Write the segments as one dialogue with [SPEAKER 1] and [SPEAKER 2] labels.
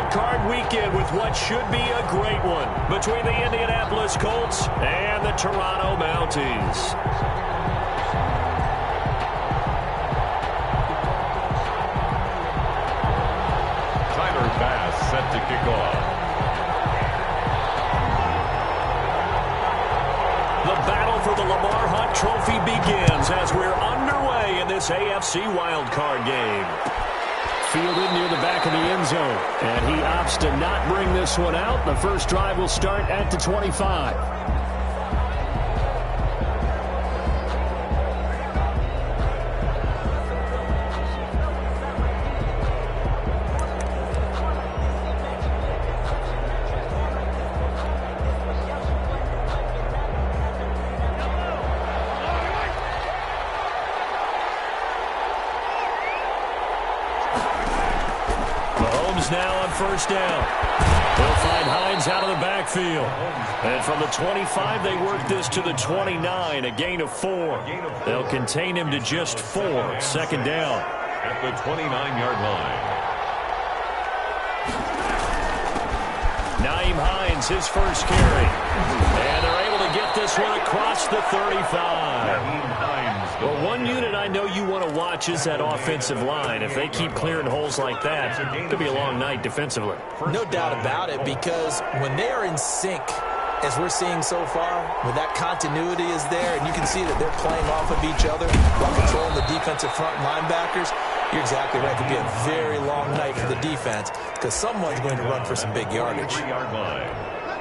[SPEAKER 1] wild card weekend with what should be a great one between the Indianapolis Colts and the Toronto Mounties.
[SPEAKER 2] Tyler Bass set to kick off.
[SPEAKER 1] The battle for the Lamar Hunt Trophy begins as we're underway in this AFC wildcard game. Fielded near the back of the end zone, and he opts to not bring this one out. The first drive will start at the 25. Now on first down. They'll find Hines out of the backfield. And from the 25, they work this to the 29, a gain of 4. They'll contain him to just 4. Second down.
[SPEAKER 2] At the 29-yard line.
[SPEAKER 1] Nyheim Hines, his first carry. And they're able to get this one across the 35. Well, one unit I know you want to watch is that offensive line. If they keep clearing holes like that, it could be a long night defensively.
[SPEAKER 3] No doubt about it, because when they are in sync, as we're seeing so far, when that continuity is there, and you can see that they're playing off of each other while controlling the defensive front linebackers, you're exactly right. It could be a very long night for the defense because someone's going to run for some big yardage.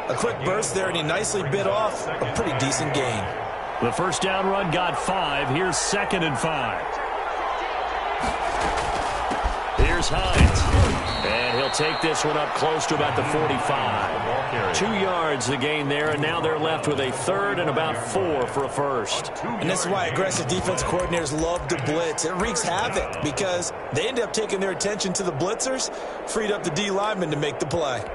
[SPEAKER 3] A quick burst there, and he nicely bit off a pretty decent gain.
[SPEAKER 1] The first down run got 5. Here's 2nd and 5. Here's Hines. And he'll take this one up close to about the 45. 2 yards the gain there, and now they're left with a 3rd and about 4 for a first.
[SPEAKER 3] And this is why aggressive defense coordinators love to blitz. It wreaks havoc because they end up taking their attention to the blitzers, freed up the D lineman to make the play.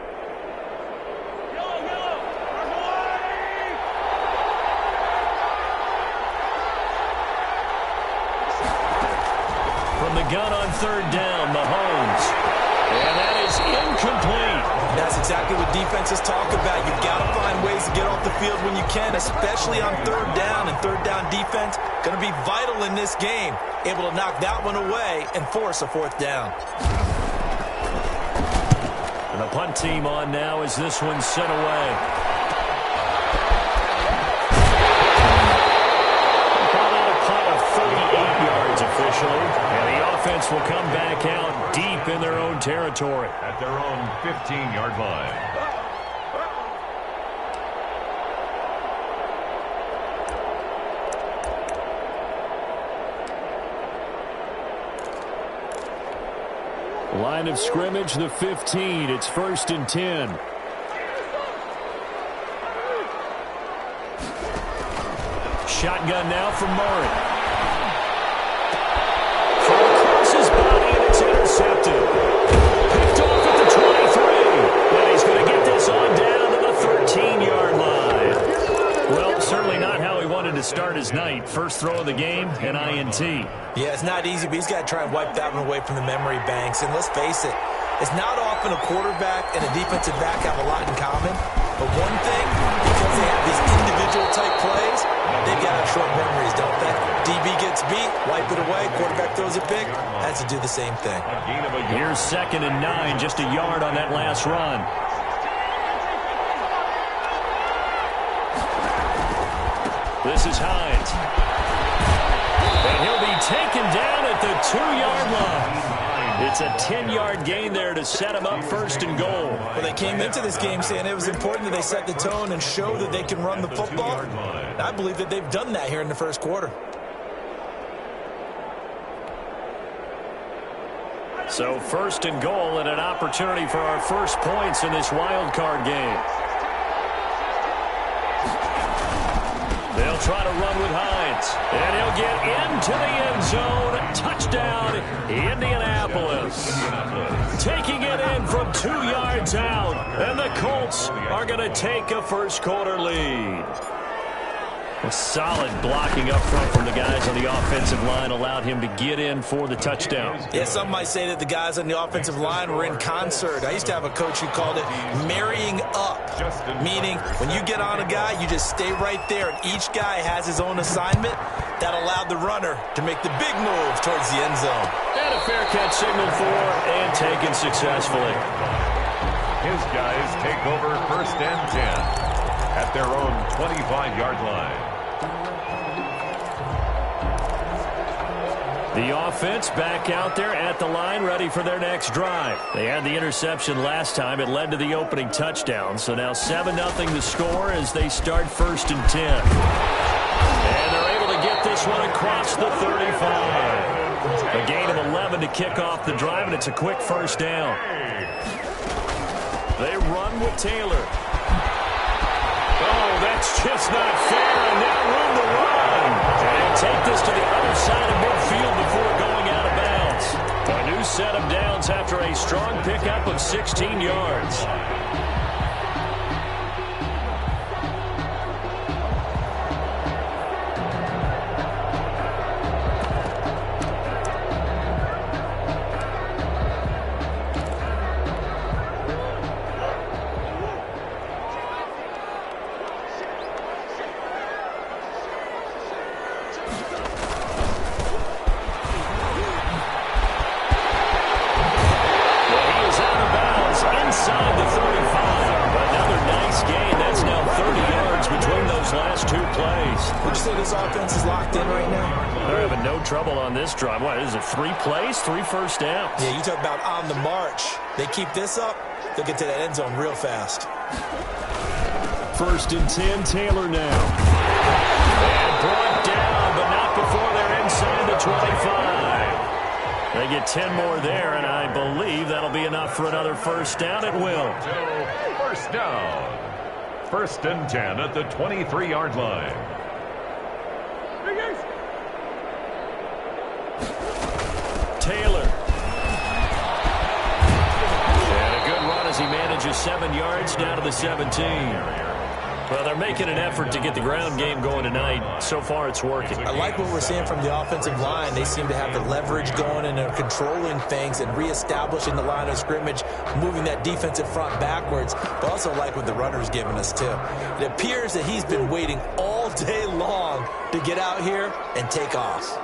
[SPEAKER 1] The gun on 3rd down, Mahomes. And that is incomplete.
[SPEAKER 3] That's exactly what defenses talk about. You've got to find ways to get off the field when you can, especially on 3rd down. And 3rd down defense going to be vital in this game. Able to knock that one away and force a 4th down.
[SPEAKER 1] And the punt team on now as this one's sent away. Officially, and the offense will come back out deep in their own territory.
[SPEAKER 2] At their own 15-yard line.
[SPEAKER 1] Line of scrimmage, the 15. It's 1st and 10. Shotgun now from Murray. Intercepted. Picked off at the 23. And he's going to get this on down to the 13-yard line. Well, certainly not how he wanted to start his night. First throw of the game, an INT.
[SPEAKER 3] Yeah, it's not easy, but he's got to try and wipe that one away from the memory banks. And let's face it, it's not often a quarterback and a defensive back have a lot in common. But one thing, because they have these individual type plays, they've got short memories, don't they? DB gets beat, wipe it away, quarterback throws a pick, has to do the same thing.
[SPEAKER 1] Here's 2nd and 9, just a yard on that last run. This is Hines. And he'll be taken down at the 2-yard line. It's a 10-yard gain there to set him up 1st and goal.
[SPEAKER 3] Well, they came into this game saying it was important that they set the tone and show that they can run the football. And I believe that they've done that here in the first quarter.
[SPEAKER 1] So 1st and goal and an opportunity for our first points in this wild card game. They'll try to run with Hines. And he'll get into the end zone. Touchdown, Indianapolis. Taking it in from 2 yards out. And the Colts are going to take a first quarter lead. Well, solid blocking up front from the guys on the offensive line allowed him to get in for the touchdown.
[SPEAKER 3] Yeah, some might say that the guys on the offensive line were in concert. I used to have a coach who called it marrying up, meaning when you get on a guy, you just stay right there, and each guy has his own assignment. That allowed the runner to make the big move towards the end zone.
[SPEAKER 1] And a fair catch signaled for and taken successfully.
[SPEAKER 2] His guys take over 1st and 10 at their own 25-yard line.
[SPEAKER 1] The offense back out there at the line, ready for their next drive. They had the interception last time. It led to the opening touchdown. So now 7-0 the score as they start 1st and 10. And they're able to get this one across the 35. A gain of 11 to kick off the drive, and it's a quick 1st down. They run with Taylor. Oh, that's just not fair, and now room to run. And take this to the other side of midfield before going out of bounds. A new set of downs after a strong pickup of 16 yards. Trouble on this drive. What is it? 3 plays, 3 first downs.
[SPEAKER 3] Yeah, you talk about on the march. They keep this up, they'll get to that end zone real fast.
[SPEAKER 1] 1st and 10, Taylor now. And brought down, but not before they're inside the 25. They get 10 more there, and I believe that'll be enough for another 1st down. It will.
[SPEAKER 2] 1st down. 1st and 10 at the 23-yard line.
[SPEAKER 1] Taylor. And a good run as he manages 7 yards down to the 17. Well, they're making an effort to get the ground game going tonight. So far, it's working.
[SPEAKER 3] I like what we're seeing from the offensive line. They seem to have the leverage going, and they're controlling things and reestablishing the line of scrimmage, moving that defensive front backwards. But also like what the runner's giving us, too. It appears that he's been waiting all day long to get out here and take off.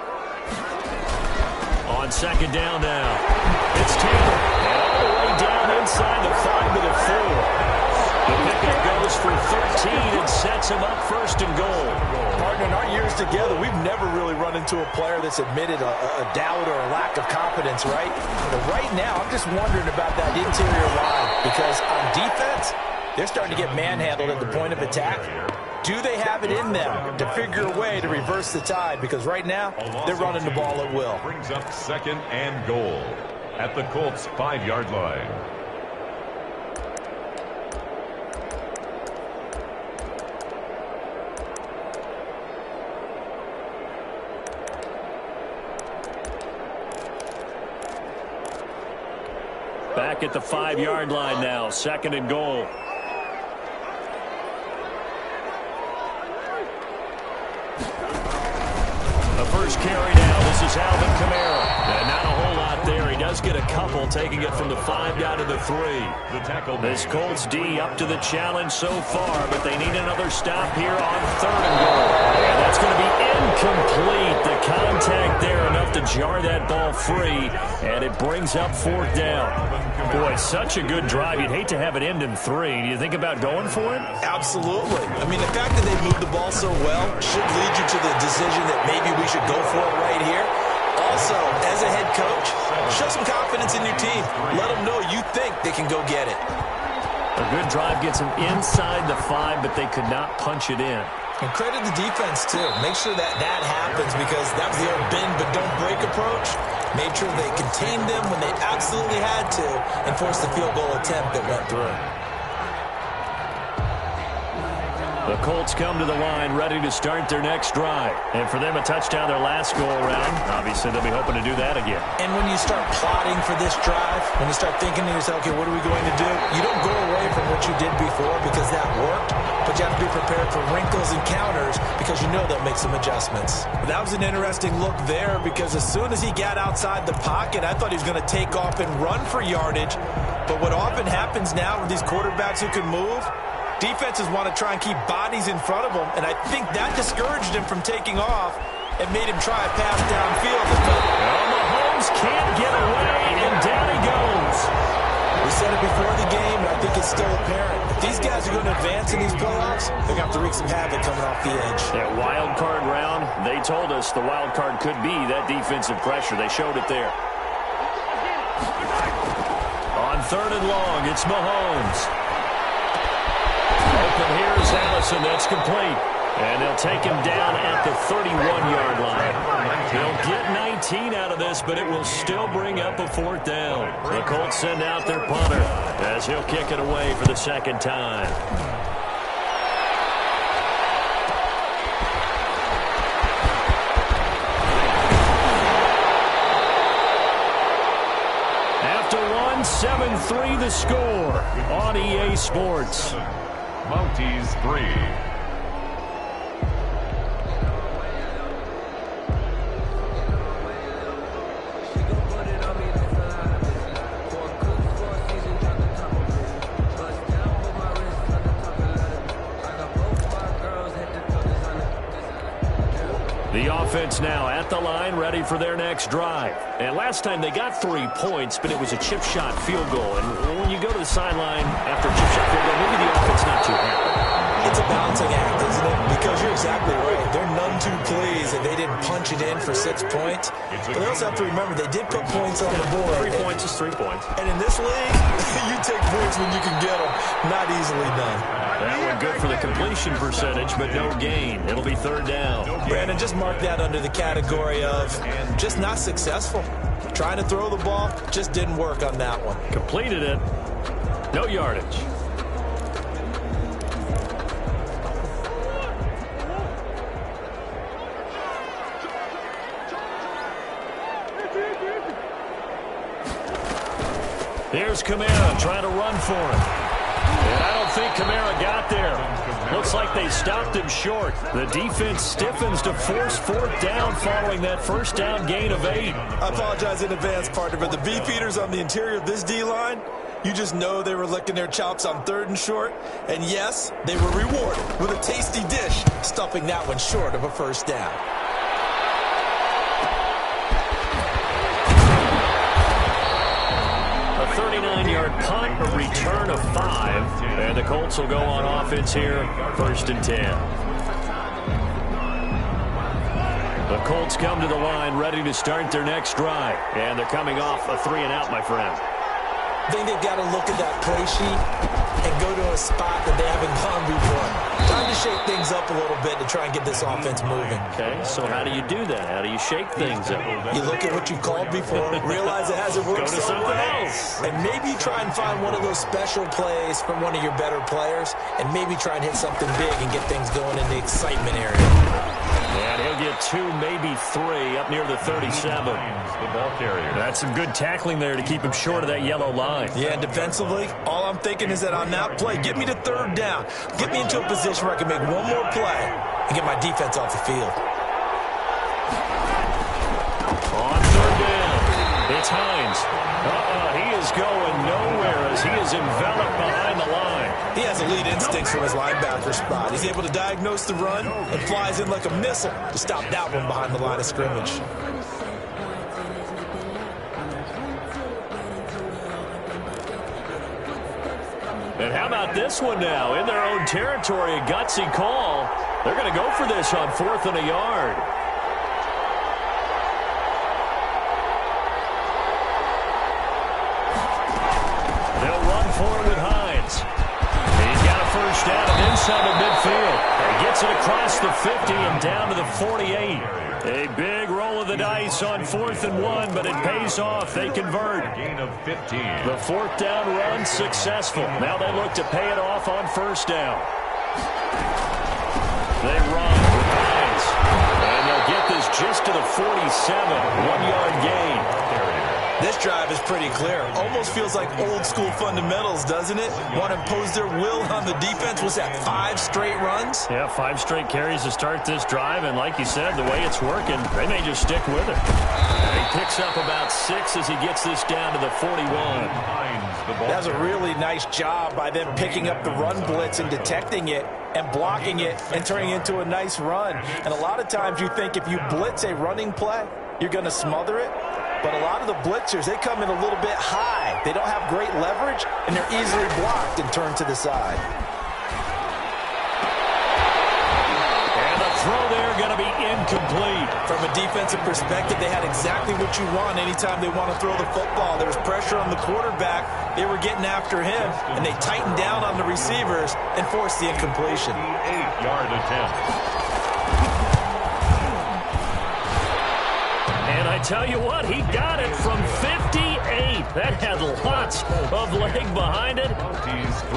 [SPEAKER 1] On 2nd down now, it's Taylor. And all the way down inside the 5 to the 4. The pickup goes for 13 and sets him up 1st and goal.
[SPEAKER 3] Partner, in our years together, we've never really run into a player that's admitted a doubt or a lack of confidence, right? But right now, I'm just wondering about that interior line, because on defense, they're starting to get manhandled at the point of attack. Do they have it in them to figure a way to reverse the tide? Because right now, they're running the ball at will.
[SPEAKER 2] Brings up 2nd and goal at the Colts' 5-yard line.
[SPEAKER 1] Back at the 5-yard line now, 2nd and goal. First carry now. This is Alvin Kamara. And not a whole lot there. He does get a couple, taking it from the 5 down to the 3.
[SPEAKER 2] The tackle.
[SPEAKER 1] This Colts D up to the challenge so far, but they need another stop here on 3rd and goal. And that's going to be incomplete. The contact there enough to jar that ball free, and it brings up 4th down. Boy, such a good drive. You'd hate to have it end in 3. Do you think about going for it?
[SPEAKER 3] Absolutely. I mean, the fact that they moved the ball so well should lead you to the decision that maybe we should go for it right here. Also, as a head coach, show some confidence in your team. Let them know you think they can go get it.
[SPEAKER 1] A good drive gets them inside the 5, but they could not punch it in.
[SPEAKER 3] And credit the defense, too. Make sure that that happens, because that was the old bend but don't break approach. Made sure they contained them when they absolutely had to and forced the field goal attempt that went through.
[SPEAKER 1] The Colts come to the line ready to start their next drive. And for them, a touchdown their last go-around. Obviously, they'll be hoping to do that again.
[SPEAKER 3] And when you start plotting for this drive, when you start thinking to yourself, okay, what are we going to do? You don't go away from what you did before because that worked, but you have to be prepared for wrinkles and counters because you know they'll make some adjustments. That was an interesting look there because as soon as he got outside the pocket, I thought he was going to take off and run for yardage. But what often happens now with these quarterbacks who can move, defenses want to try and keep bodies in front of them, and I think that discouraged him from taking off and made him try a pass downfield.
[SPEAKER 1] Well, Mahomes can't get away, and down he goes.
[SPEAKER 3] We said it before the game, and I think it's still apparent. If these guys are going to advance in these playoffs, they're going to have to wreak some havoc coming off the edge.
[SPEAKER 1] That wild card round, they told us the wild card could be that defensive pressure. They showed it there. On 3rd and long, it's Mahomes. Open here is Allison. That's complete. And they'll take him down at the 31-yard line. He'll get 19 out of this, but it will still bring up a 4th down. The Colts send out their punter as he'll kick it away for the second time. After 7-3 the score on EA Sports.
[SPEAKER 2] Mounties 3.
[SPEAKER 1] The offense now at the line, ready for their next drive. And last time they got 3 points, but it was a chip shot field goal. And when you go to the sideline after a chip shot field goal, maybe the offense not too happy.
[SPEAKER 3] It's a balancing act, isn't it? Because you're exactly right. They're none too pleased that they didn't punch it in for 6 points. But they also have to remember they did put points on the board.
[SPEAKER 1] 3 points is 3 points.
[SPEAKER 3] And in this league, you take points when you can get them. Not easily done.
[SPEAKER 1] That one good for the completion percentage, but no gain. It'll be 3rd down.
[SPEAKER 3] Brandon, just mark that under the category of just not successful. Trying to throw the ball, just didn't work on that one.
[SPEAKER 1] Completed it. No yardage. Here's Kamara trying to run for him. And I don't think Kamara got there. Looks like they stopped him short. The defense stiffens to force 4th down following that 1st down gain of 8.
[SPEAKER 3] I apologize in advance, partner, but the beefeaters on the interior of this D-line, you just know they were licking their chops on 3rd and short. And yes, they were rewarded with a tasty dish, stuffing that one short of a 1st down.
[SPEAKER 1] A 39-yard punt, a return of 5. And the Colts will go on offense here, 1st and 10. The Colts come to the line ready to start their next drive. And they're coming off a 3-and-out, my friend.
[SPEAKER 3] I think they've got to look at that play sheet and go to a spot that they haven't gone before. Time to shake things up a little bit to try and get this offense moving.
[SPEAKER 1] Okay, so how do you do that? How do you shake things up?
[SPEAKER 3] You look at what you called before, realize it hasn't worked
[SPEAKER 1] Go to
[SPEAKER 3] so
[SPEAKER 1] something
[SPEAKER 3] well,
[SPEAKER 1] else.
[SPEAKER 3] and maybe try and find one of those special plays from one of your better players, and maybe try and hit something big and get things going in the excitement area.
[SPEAKER 1] And he'll get 2, maybe 3 up near the 37.
[SPEAKER 2] The ball carrier.
[SPEAKER 1] That's some good tackling there to keep him short of that yellow line.
[SPEAKER 3] Yeah, and defensively, all I'm thinking is that on that play, get me to 3rd down. Get me into a position where I can make one more play and get my defense off the field.
[SPEAKER 1] On 3rd down, it's Hines. He is going nowhere as he is enveloped behind the line.
[SPEAKER 3] He has elite instincts from his linebacker spot. He's able to diagnose the run and flies in like a missile to stop that one behind the line of scrimmage.
[SPEAKER 1] And how about this one now? In their own territory, a gutsy call. They're going to go for this on 4th and a yard. They'll run for it with Hines. He's got a 1st down and inside the midfield. He gets it across the 50 and down to the 48. A big roll of the dice on 4th and 1, but it pays off. They convert.
[SPEAKER 2] Gain of 15.
[SPEAKER 1] The 4th down run successful. Now they look to pay it off on 1st down. They run with Hines. And they'll get this just to the 47. 1-yard gain.
[SPEAKER 3] This drive is pretty clear. Almost feels like old school fundamentals, doesn't it? Want to impose their will on the defense. Was that 5 straight runs?
[SPEAKER 1] Yeah, 5 straight carries to start this drive. And like you said, the way it's working, they may just stick with it. And he picks up about 6 as he gets this down to the 41.
[SPEAKER 3] That was a really nice job by them picking up the run blitz and detecting it and blocking it and turning it into a nice run. And a lot of times you think if you blitz a running play, you're going to smother it. But a lot of the blitzers, they come in a little bit high. They don't have great leverage, and they're easily blocked and turned to the side.
[SPEAKER 1] And the throw there going to be incomplete.
[SPEAKER 3] From a defensive perspective, they had exactly what you want anytime they want to throw the football. There was pressure on the quarterback. They were getting after him, and they tightened down on the receivers and forced the incompletion.
[SPEAKER 2] 8-yard attempt.
[SPEAKER 1] I tell you what, he got it from 58. That had lots of leg behind it.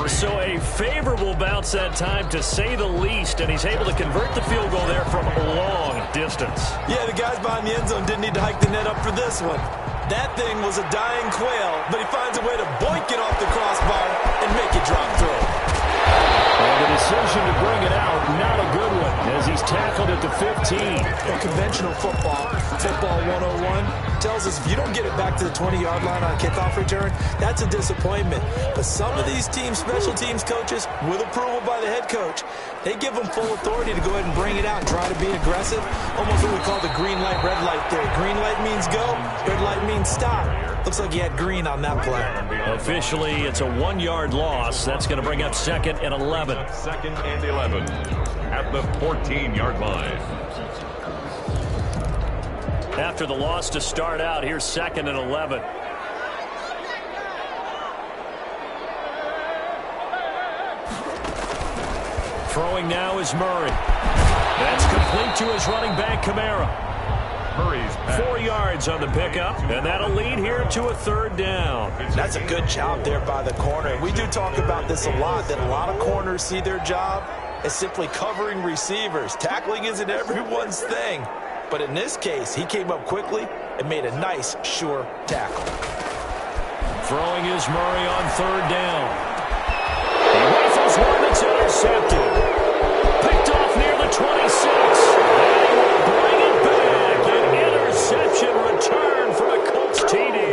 [SPEAKER 1] So a favorable bounce that time, to say the least, and he's able to convert the field goal there from a long distance.
[SPEAKER 3] Yeah, the guys behind the end zone didn't need to hike the net up for this one. That thing was a dying quail, but he finds a way to boink it off the crossbar and make it drop through.
[SPEAKER 1] And the decision to bring it out, not a good one, as he's tackled at the 15.
[SPEAKER 3] Well, conventional football 101, tells us if you don't get it back to the 20-yard line on a kickoff return, that's a disappointment. But some of these teams, special teams coaches, with approval by the head coach, they give them full authority to go ahead and bring it out and try to be aggressive. Almost what we call the green light, red light theory. Green light means go, red light means stop. Looks like he had green on that play.
[SPEAKER 1] Officially, it's a 1-yard loss. That's going to bring up 2nd and 11.
[SPEAKER 2] 2nd and 11 at the 14-yard line.
[SPEAKER 1] After the loss to start out, here's 2nd and 11. Throwing now is Murray. That's complete to his running back, Kamara.
[SPEAKER 2] Murray's pass.
[SPEAKER 1] 4 yards on the pickup, and that'll lead here to a 3rd down.
[SPEAKER 3] That's a good job there by the corner. We do talk about this a lot, that a lot of corners see their job as simply covering receivers. Tackling isn't everyone's thing. But in this case, he came up quickly and made a nice, sure tackle.
[SPEAKER 1] Throwing is Murray on 3rd down. He rifles one that's intercepted. Picked off near the 26. And he will bring it back. An interception return for the Colts TD.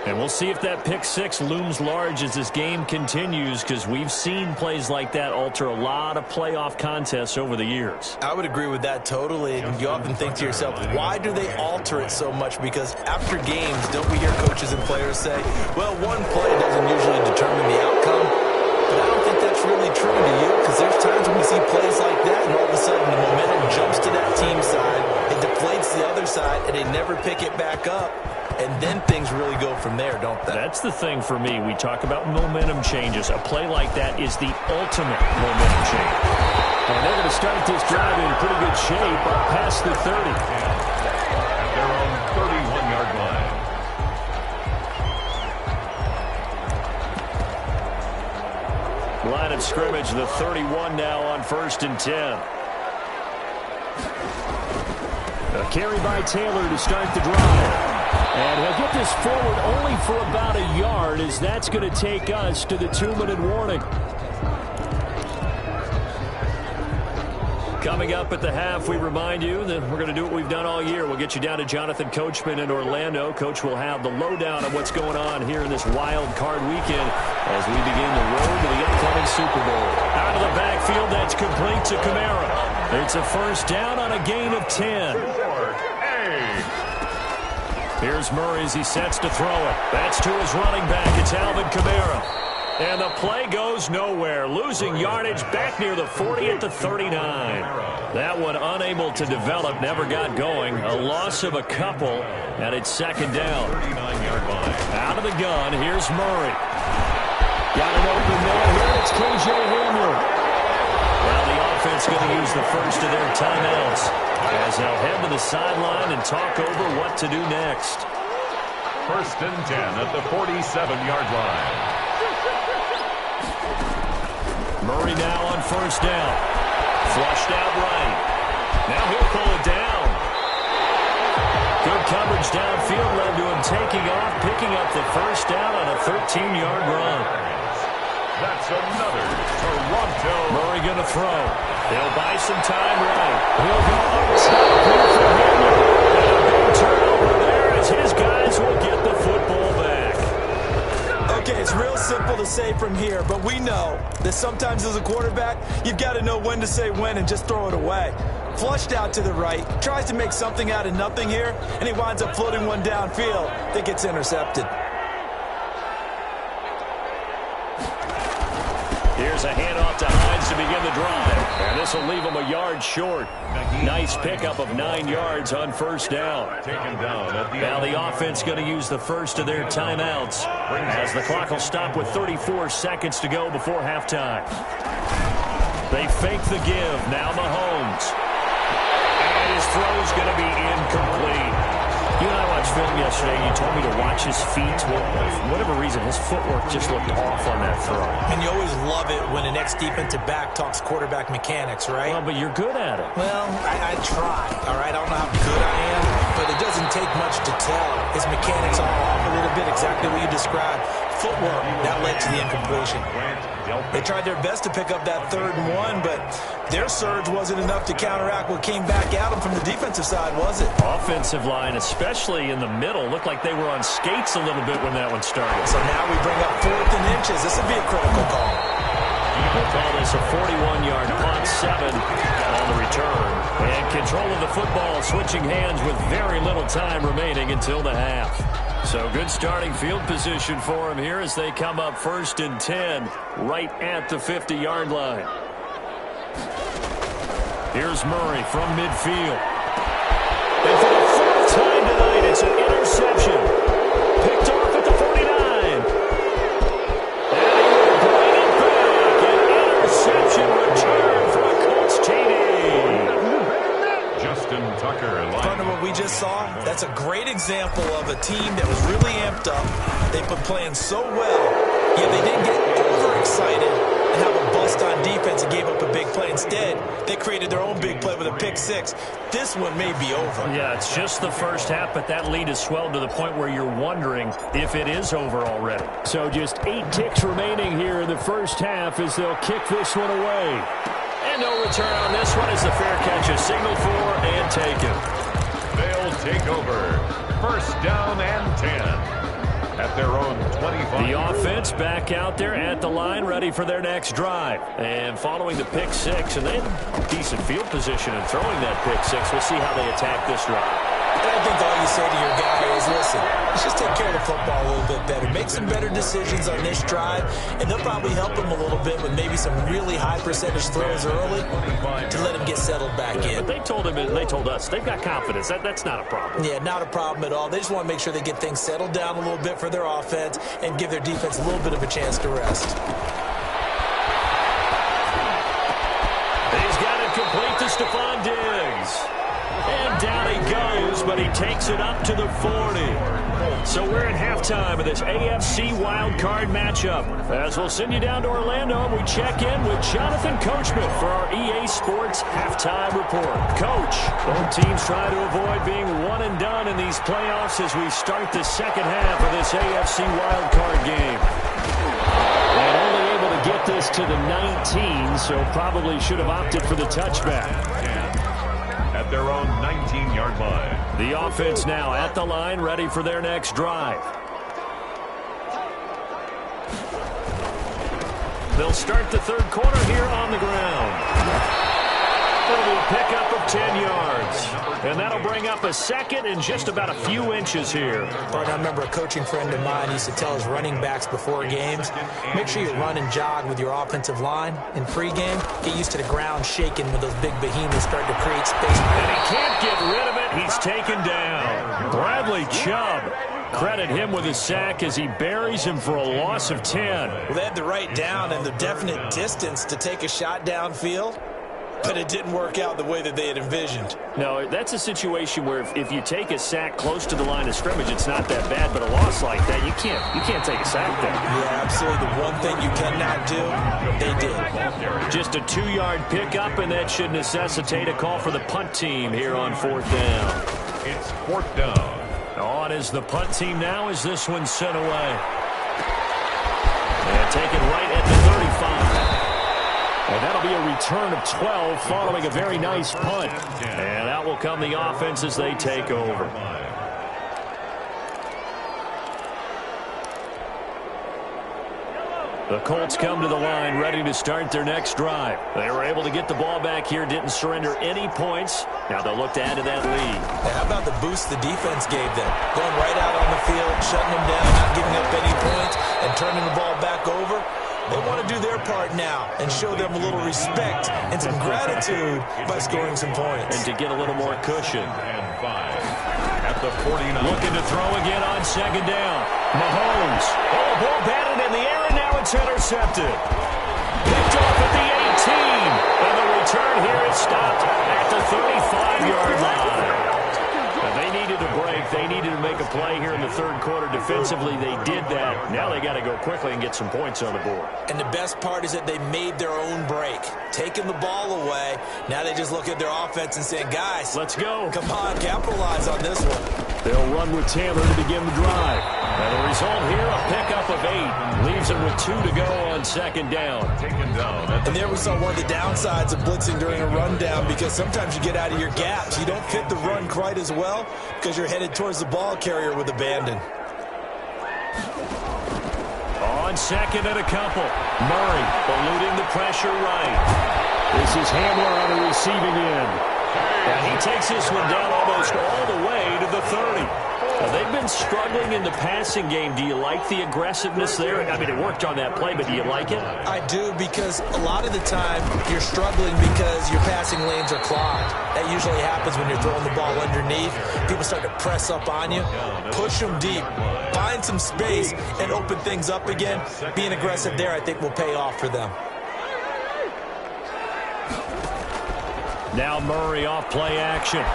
[SPEAKER 1] And we'll see if that pick 6 looms large as this game continues, because we've seen plays like that alter a lot of playoff contests over the years.
[SPEAKER 3] I would agree with that totally. And you often think to yourself, why do they alter it so much? Because after games, don't we hear coaches and players say, well, one play doesn't usually determine the outcome. But I don't think that's really true to you, because there's times when we see plays like that, and all of a sudden the momentum jumps to that team side, it deflates the other side, and they never pick it back up. And then things really go from there, don't they?
[SPEAKER 1] That's the thing for me. We talk about momentum changes. A play like that is the ultimate momentum change. And they're going to start this drive in pretty good shape past the 30.
[SPEAKER 2] At their own 31-yard line.
[SPEAKER 1] Line of scrimmage, the 31 now on 1st and 10. A carry by Taylor to start the drive. And he'll get this forward only for about a yard, as that's going to take us to the 2-minute warning. Coming up at the half, we remind you that we're going to do what we've done all year. We'll get you down to Jonathan Coachman in Orlando. Coach will have the lowdown of what's going on here in this wild card weekend as we begin the road to the upcoming Super Bowl. Out of the backfield, that's complete to Kamara. It's a 1st down on a gain of 10. Here's Murray as he sets to throw it. That's to his running back. It's Alvin Kamara. And the play goes nowhere. Losing yardage back near the 40 at the 39. That one unable to develop, never got going. A loss of a couple, and it's 2nd down.
[SPEAKER 2] 39-yard line.
[SPEAKER 1] Out of the gun, here's Murray. Got an open man here. It's KJ Hamler. Well, the offense going to use the first of their timeouts, as they'll head to the sideline and talk over what to do next.
[SPEAKER 2] 1st and 10 at the 47-yard line.
[SPEAKER 1] Murray now on first down. Flushed out right. Now he'll pull it down. Good coverage downfield led to him taking off, picking up the first down on a 13-yard run.
[SPEAKER 2] That's another Toronto.
[SPEAKER 1] Murray going to throw. They'll buy some time right. He'll go up top here for Henry. And a big turnover there as his guys will get the football back.
[SPEAKER 3] Okay, it's real simple to say from here, but we know that sometimes as a quarterback, you've got to know when to say when and just throw it away. Flushed out to the right, tries to make something out of nothing here, and he winds up floating one downfield that gets intercepted.
[SPEAKER 1] Here's a handoff to Hines to begin the drive. And this will leave him a yard short. Nice pickup of 9 yards on first down.
[SPEAKER 2] Taken down at the
[SPEAKER 1] Now the offense going to use the first of their timeouts as the clock will stop with 34 seconds to go before halftime. They fake the give. Now Mahomes. And his throw is going to be incomplete. You and I watched film yesterday. You told me to watch his feet. For whatever reason, his footwork just looked off on that throw.
[SPEAKER 3] And you always love it when an ex-defensive back talks quarterback mechanics, right?
[SPEAKER 1] Well, but you're good at it.
[SPEAKER 3] Well, I try, all right? I don't know how good I am, but it doesn't take much to tell. His mechanics are off a little bit, exactly what you described. Footwork, that led to the incompletion. They tried their best to pick up that 3rd and 1, but their surge wasn't enough to counteract what came back at them from the defensive side, was it?
[SPEAKER 1] Offensive line, especially in the middle, looked like they were on skates a little bit when that one started.
[SPEAKER 3] So now we bring up 4th and inches. This would be a critical call.
[SPEAKER 1] We'll call this a 41-yard punt, 7 on the return. And control of the football switching hands with very little time remaining until the half. So good starting field position for him here as they come up 1st and 10 right at the 50-yard line. Here's Murray from midfield. And for the 4th time tonight, it's an interception. Picked off at the 49. And he will bring it back. An interception return for a Colts TD.
[SPEAKER 2] Justin Tucker.
[SPEAKER 3] Partner, what we just saw, that's a great example of a team that was really amped up. They've been playing so well, yet they didn't get overexcited and have a bust on defense and gave up a big play. Instead, they created their own big play with a pick 6. This one may be over.
[SPEAKER 1] Yeah, it's just the first half, but that lead has swelled to the point where you're wondering if it is over already. So just 8 ticks remaining here in the first half as they'll kick this one away. And no return on this one as the fair catch is signaled for and taken.
[SPEAKER 2] They'll take over. 1st down and 10 at their own 25.
[SPEAKER 1] The offense back out there at the line, ready for their next drive. And following the pick 6, and they have decent field position in throwing that pick 6. We'll see how they attack this drive.
[SPEAKER 3] I think all you say to your guy is, listen, let's just take care of the football a little bit better. Make some better decisions on this drive, and they'll probably help him a little bit with maybe some really high percentage throws early to let him get settled back in.
[SPEAKER 1] But they told him, and they told us, they've got confidence. That's not a problem.
[SPEAKER 3] Yeah, not a problem at all. They just want to make sure they get things settled down a little bit for their offense and give their defense a little bit of a chance to rest.
[SPEAKER 1] He's got it complete to Stephon Diggs. And down he goes, but he takes it up to the 40. So we're at halftime of this AFC wildcard matchup. As we'll send you down to Orlando, and we check in with Jonathan Coachman for our EA Sports Halftime Report. Coach, both teams try to avoid being one and done in these playoffs as we start the second half of this AFC wildcard game. And only able to get this to the 19, so probably should have opted for the touchback.
[SPEAKER 2] At their own 19-yard line.
[SPEAKER 1] The offense now at the line, ready for their next drive. They'll start the 3rd quarter here on the ground. That'll be a pickup of 10 yards. And that'll bring up a 2nd and just about a few inches here.
[SPEAKER 3] I remember a coaching friend of mine used to tell his running backs before games, make sure you run and jog with your offensive line in pregame. Get used to the ground shaking when those big behemoths start to create space.
[SPEAKER 1] And he can't get rid of it. He's taken down. Bradley Chubb. Credit him with a sack as he buries him for a loss of 10.
[SPEAKER 3] Well, they had the right down and the definite distance to take a shot downfield. but it didn't work out the way that they had envisioned.
[SPEAKER 1] No, that's a situation where if you take a sack close to the line of scrimmage, it's not that bad, but a loss like that, you can't take a sack there.
[SPEAKER 3] Yeah, absolutely. The one thing you cannot do, they did.
[SPEAKER 1] Just a 2-yard pickup, and that should necessitate a call for the punt team here on 4th down.
[SPEAKER 2] It's 4th down.
[SPEAKER 1] On is the punt team now as this one's sent away. And taken right at the 35. And that'll be a return of 12 following a very nice punt. And out will come the offense as they take over. The Colts come to the line ready to start their next drive. They were able to get the ball back here, didn't surrender any points. Now they'll look to add to that lead.
[SPEAKER 3] Hey, how about the boost the defense gave them? Going right out on the field, shutting them down, not giving up any points, and turning the ball back over. They want to do their part now and show them a little respect and some gratitude by scoring some points.
[SPEAKER 1] And to get a little more cushion.
[SPEAKER 2] And 5 at the 49.
[SPEAKER 1] Looking to throw again on 2nd down. Mahomes. Oh, ball batted in the air, and now it's intercepted. Picked off at the 18. And the return here is stopped at the 35-yard line. Now, they needed a break. They needed to make a play here in the 3rd quarter. Defensively, they did that. Now they got to go quickly and get some points on the board.
[SPEAKER 3] And the best part is that they made their own break. Taking the ball away. Now they just look at their offense and saying, guys,
[SPEAKER 1] let's go.
[SPEAKER 3] Come on, capitalize on this one.
[SPEAKER 1] They'll run with Taylor to begin the drive. And the result here, a pickup of 8. Leaves them with 2 to go on 2nd down.
[SPEAKER 2] Taken down.
[SPEAKER 3] And there we saw one of the downsides of blitzing during a rundown, because sometimes you get out of your gaps. You don't fit the run quite as well because you're headed towards the ball carrier with abandon.
[SPEAKER 1] On 2nd and a couple. Murray eluding the pressure right. This is Hamler on the receiving end. And he takes this one down almost all the way to the 30. Now, they've been struggling in the passing game. Do you like the aggressiveness there? I mean, it worked on that play, but do you like it?
[SPEAKER 3] I do, because a lot of the time you're struggling because your passing lanes are clogged. That usually happens when you're throwing the ball underneath. People start to press up on you. Push them deep. Find some space and open things up again. Being aggressive there, I think, will pay off for them.
[SPEAKER 1] Now Murray off play action.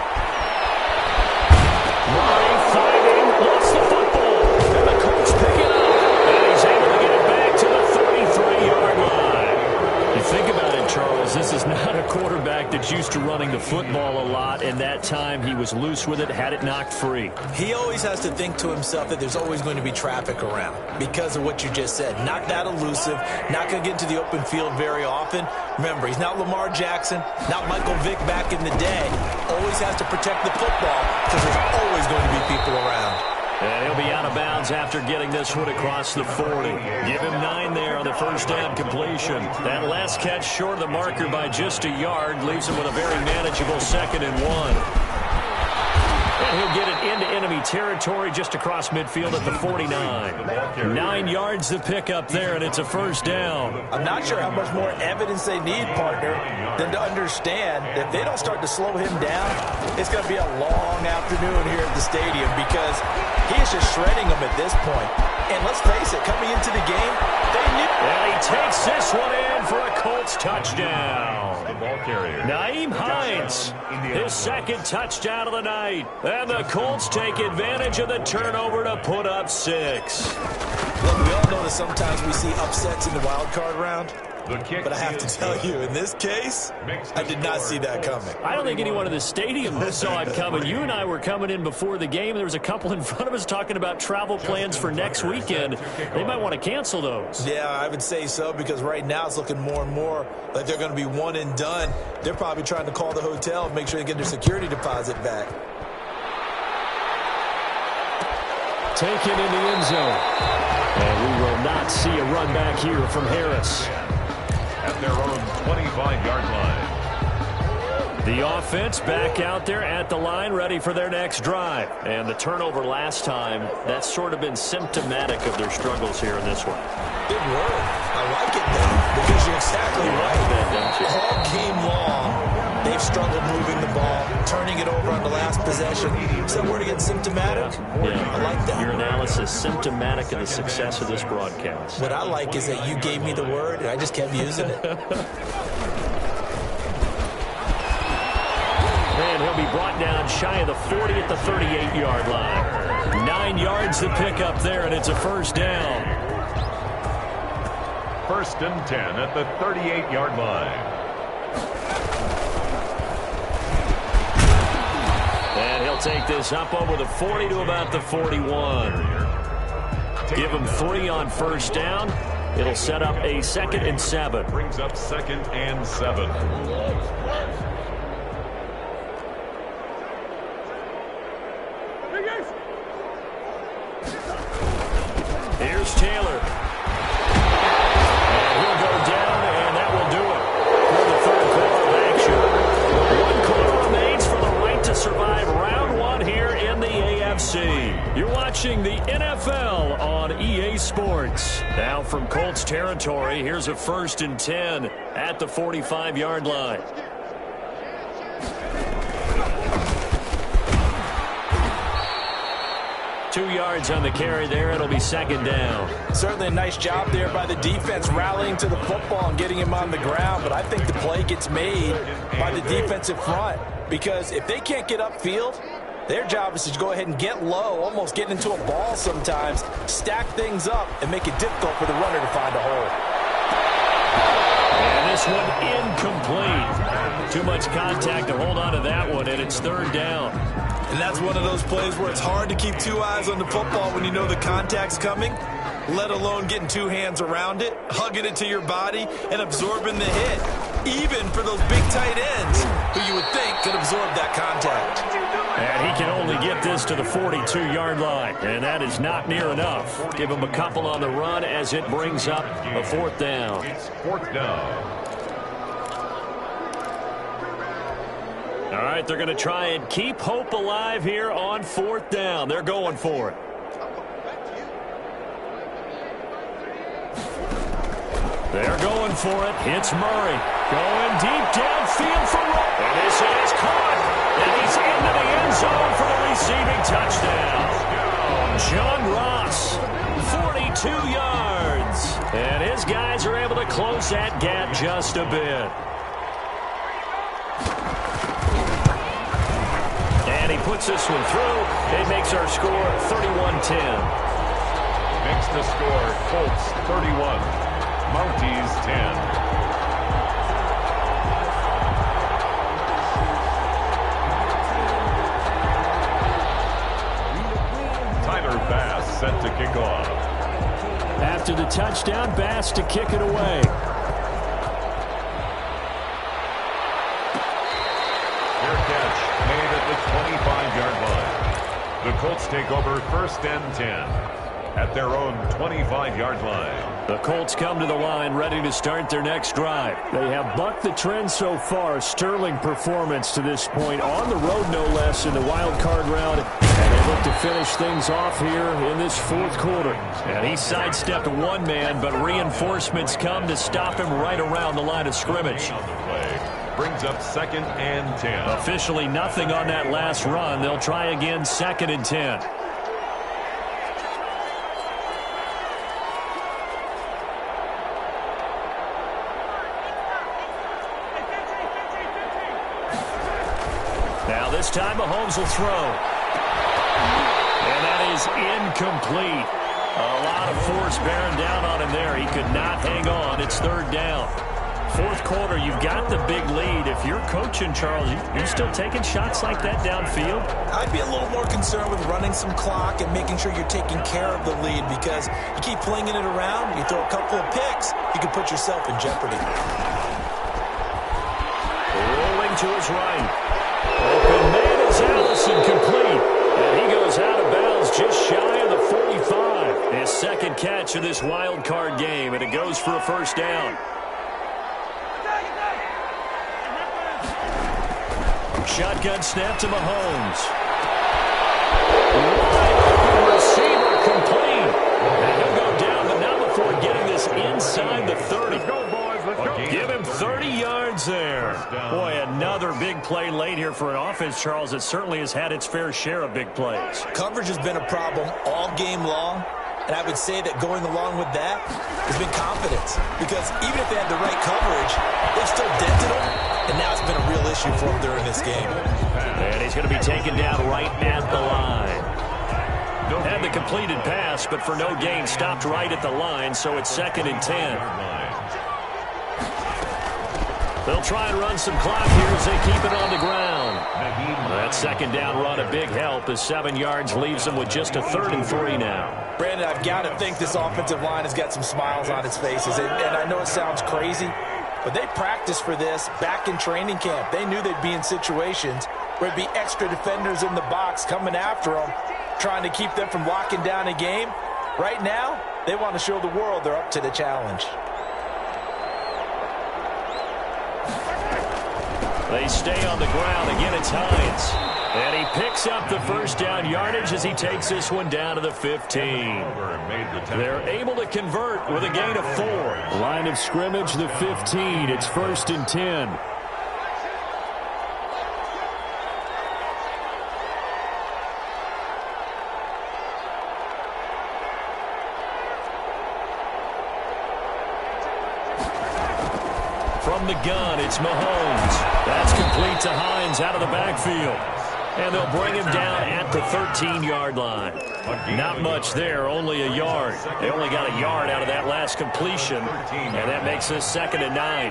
[SPEAKER 1] Murray fighting, lost the football, and the Colts pick it up, and he's able to get it back to the 33-yard line. You think about it, Charles, this is not a quarterback that's used to running the football a lot, and that time he was loose with it, had it knocked free.
[SPEAKER 3] He always has to think to himself that there's always going to be traffic around because of what you just said. Not that elusive, not going to get into the open field very often. Remember, he's not Lamar Jackson, not Michael Vick back in the day. Always has to protect the football because there's always going to be people around.
[SPEAKER 1] And he'll be out of bounds after getting this one across the 40. Give him 9 there on the 1st down completion. That last catch short of the marker by just a yard leaves him with a very manageable 2nd and 1. And he'll get it into enemy territory just across midfield at the 49. 9 yards to pick up there, and it's a 1st down.
[SPEAKER 3] I'm not sure how much more evidence they need, partner, than to understand that if they don't start to slow him down, it's going to be a long afternoon here at the stadium, because he is just shredding them at this point. And let's face it, coming into the game, they knew.
[SPEAKER 1] And he takes this one in for a Colts touchdown.
[SPEAKER 2] The ball carrier.
[SPEAKER 1] Naeem Hines, his 2nd touchdown of the night. And the Colts take advantage of the turnover to put up 6.
[SPEAKER 3] Look, we all know that sometimes we see upsets in the wild card round.
[SPEAKER 2] The kick,
[SPEAKER 3] but I have to tell you, in this case, I did not see that coming.
[SPEAKER 1] I don't think anyone in the stadium saw it coming. You and I were coming in before the game. There was a couple in front of us talking about travel plans for next weekend. They might want to cancel those.
[SPEAKER 3] Yeah, I would say so, because right now it's looking more and more like they're going to be one and done. They're probably trying to call the hotel and make sure they get their security deposit back.
[SPEAKER 1] Taken in the end zone. And we will not see a run back here from Harris.
[SPEAKER 2] At their own 25-yard line.
[SPEAKER 1] The offense back out there at the line, ready for their next drive. And the turnover last time, that's sort of been symptomatic of their struggles here in this one.
[SPEAKER 3] Big word. I like it, though, because you're exactly right. All game long, they've struggled moving the ball, turning it over on the last possession. Is that word again, symptomatic?
[SPEAKER 1] Yeah.
[SPEAKER 3] I like that.
[SPEAKER 1] Your analysis, symptomatic of the success of this broadcast.
[SPEAKER 3] What I like is that you gave me the word, and I just kept using it.
[SPEAKER 1] And he'll be brought down shy of the 40 at the 38-yard line. 9 yards to pick up there, and it's a first down.
[SPEAKER 2] First and 10 at the 38-yard line.
[SPEAKER 1] And he'll take this up over the 40 to about the 41. Give him 3 on first down. It'll set up a 2nd and 7.
[SPEAKER 2] Brings up 2nd and 7.
[SPEAKER 1] Here's Taylor. And he'll go down, and that will do it for the third quarter of action. 1 quarter remains for the right to survive round 1 here in the AFC. You're watching the NFL on EA Sports. Now from Colts territory, here's a 1st and 10 at the 45-yard line. Two yards on the carry there. It'll be 2nd down.
[SPEAKER 3] Certainly a nice job there by the defense rallying to the football and getting him on the ground. But I think the play gets made by the defensive front, because if they can't get upfield, their job is to go ahead and get low, almost get into a ball sometimes, stack things up, and make it difficult for the runner to find a hole.
[SPEAKER 1] And this one incomplete. Too much contact to hold on to that one, and it's 3rd down.
[SPEAKER 3] And that's one of those plays where it's hard to keep 2 eyes on the football when you know the contact's coming, let alone getting 2 hands around it, hugging it to your body, and absorbing the hit, even for those big tight ends who you would think could absorb that contact.
[SPEAKER 1] And he can only get this to the 42-yard line, and that is not near enough. Give him a couple on the run as it brings up a 4th down.
[SPEAKER 2] It's 4th down.
[SPEAKER 1] All right, they're going to try and keep hope alive here on 4th down. They're going for it. They're going for it. It's Murray. Going deep downfield for Rowe. And this is caught. And he's into the end zone for the receiving touchdown. John Ross, 42 yards. And his guys are able to close that gap just a bit. And he puts this one through. It makes our score 31-10.
[SPEAKER 2] Makes the score Colts 31, Mounties 10. Bass set to kick off.
[SPEAKER 1] After the touchdown, Bass to kick it away.
[SPEAKER 2] Fair catch made at the 25-yard line. The Colts take over 1st and 10 at their own 25-yard line.
[SPEAKER 1] The Colts come to the line ready to start their next drive. They have bucked the trend so far. Sterling performance to this point. On the road, no less, in the wild card round. And they look to finish things off here in this 4th quarter. And he sidestepped one man, but reinforcements come to stop him right around the line of scrimmage.
[SPEAKER 2] On the play, brings up 2nd and 10.
[SPEAKER 1] Officially nothing on that last run. They'll try again 2nd and 10. Now this time Mahomes will throw. And that is incomplete. A lot of force bearing down on him there. He could not hang on. It's 3rd down. 4th quarter, you've got the big lead. If you're coaching, Charles, you still taking shots like that downfield?
[SPEAKER 3] I'd be a little more concerned with running some clock and making sure you're taking care of the lead, because you keep flinging it around, you throw a couple of picks, you can put yourself in jeopardy.
[SPEAKER 1] Rolling to his right. Open man is Allison, complete. And he goes out of bounds just shy of the 45. His 2nd catch of this wild card game, and it goes for a 1st down. Shotgun snap to Mahomes. Wide open receiver, complete. And he'll go down, but not before getting this inside the 30.
[SPEAKER 2] Let's go, boys. Let's go.
[SPEAKER 1] Give him 30 yards there. Boy, another big play late here for an offense, Charles, that certainly has had its fair share of big plays.
[SPEAKER 3] Coverage has been a problem all game long. And I would say that going along with that has been confidence. Because even if they had the right coverage, they've still dented them. And now it's been a real issue for them during this game.
[SPEAKER 1] And he's going to be taken down right at the line. Had the completed pass, but for no gain, stopped right at the line, so it's 2nd and 10. They'll try and run some clock here as they keep it on the ground. That 2nd down run, a big help as 7 yards leaves them with just a 3rd and 3 now.
[SPEAKER 3] Brandon, I've got to think this offensive line has got some smiles on its faces. And I know it sounds crazy, but they practiced for this back in training camp. They knew they'd be in situations where there'd be extra defenders in the box coming after them, trying to keep them from locking down a game. Right now, they want to show the world they're up to the challenge.
[SPEAKER 1] They stay on the ground. Again, it's Hines. And he picks up the 1st down yardage as he takes this one down to the 15. They're able to convert with a gain of 4. Line of scrimmage, the 15. It's 1st and 10. From the gun, it's Mahomes. That's complete to Hines out of the backfield. And they'll bring him down at the 13-yard line. Not much there, only a yard. They only got a yard out of that last completion, and that makes this 2nd and 9.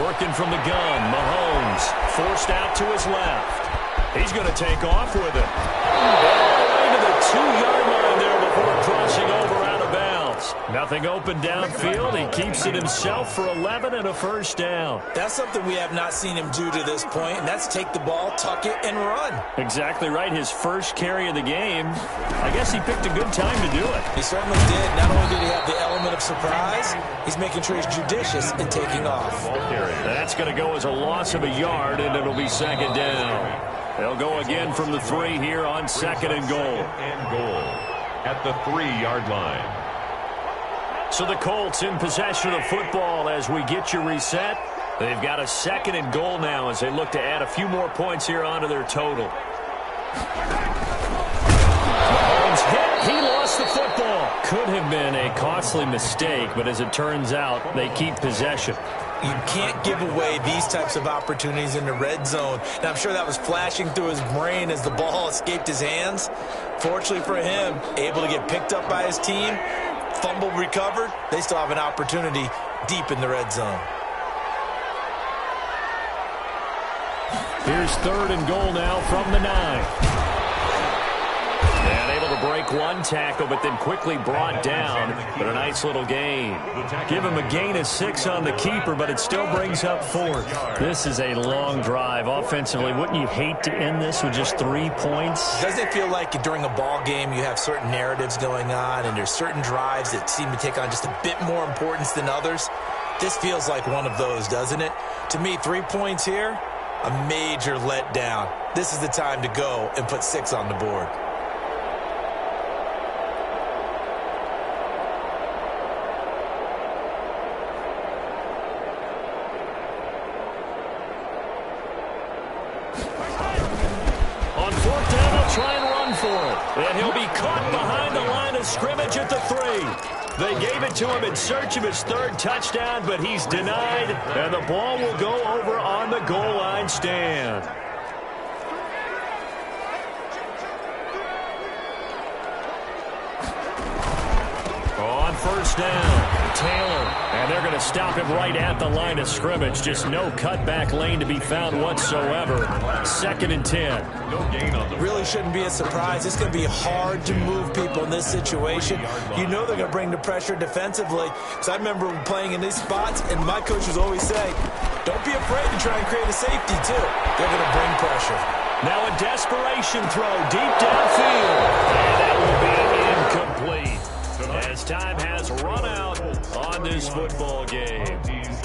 [SPEAKER 1] Working from the gun, Mahomes forced out to his left. He's going to take off with it. All the way to the 2-yard line there before crossing over out of bounds. Nothing open downfield. He keeps it himself for 11 and a 1st down.
[SPEAKER 3] That's something we have not seen him do to this point, and that's take the ball, tuck it, and run.
[SPEAKER 1] Exactly right. His first carry of the game. I guess he picked a good time to do it.
[SPEAKER 3] He certainly did. Not only did he have the element of surprise, he's making sure he's judicious in taking off.
[SPEAKER 1] That's going to go as a loss of a yard, and it'll be 2nd down. They'll go again from the 3 here on 2nd and goal.
[SPEAKER 2] At the 3-yard line.
[SPEAKER 1] So the Colts in possession of the football as we get you reset. They've got a 2nd and goal now as they look to add a few more points here onto their total. Mahomes hit. He lost the football. Could have been a costly mistake, but as it turns out, they keep possession.
[SPEAKER 3] You can't give away these types of opportunities in the red zone. And I'm sure that was flashing through his brain as the ball escaped his hands. Fortunately for him, able to get picked up by his team. Fumble recovered. They still have an opportunity deep in the red zone.
[SPEAKER 1] Here's 3rd and goal now from the 9. And able to break one tackle, but then quickly brought down. But a nice little gain. Give him a gain of 6 on the keeper, but it still brings up 4th. This is a long drive offensively. Wouldn't you hate to end this with just 3 points?
[SPEAKER 3] Doesn't it feel like during a ball game you have certain narratives going on and there's certain drives that seem to take on just a bit more importance than others? This feels like one of those, doesn't it? To me, 3 points here, a major letdown. This is the time to go and put 6 on the board.
[SPEAKER 1] And he'll be caught behind the line of scrimmage at the 3. They gave it to him in search of his 3rd touchdown, but he's denied, and the ball will go over on the goal line stand. On 1st down, Taylor. And they're going to stop him right at the line of scrimmage. Just no cutback lane to be found whatsoever. 2nd and 10.
[SPEAKER 2] No gain on the
[SPEAKER 3] really shouldn't be a surprise. It's going to be hard to move people in this situation. You know they're going to bring the pressure defensively. So I remember playing in these spots, and my coaches always say, don't be afraid to try and create a safety, too. They're going to bring pressure.
[SPEAKER 1] Now a desperation throw deep downfield. And that will be incomplete. As time has run out on this football game.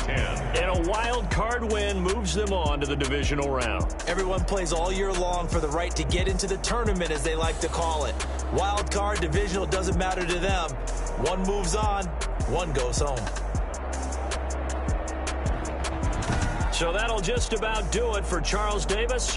[SPEAKER 1] And a wild card win moves them on to the divisional round.
[SPEAKER 3] Everyone plays all year long for the right to get into the tournament, as they like to call it. Wild card, divisional, doesn't matter to them. One moves on, one goes home.
[SPEAKER 1] So that'll just about do it for Charles Davis.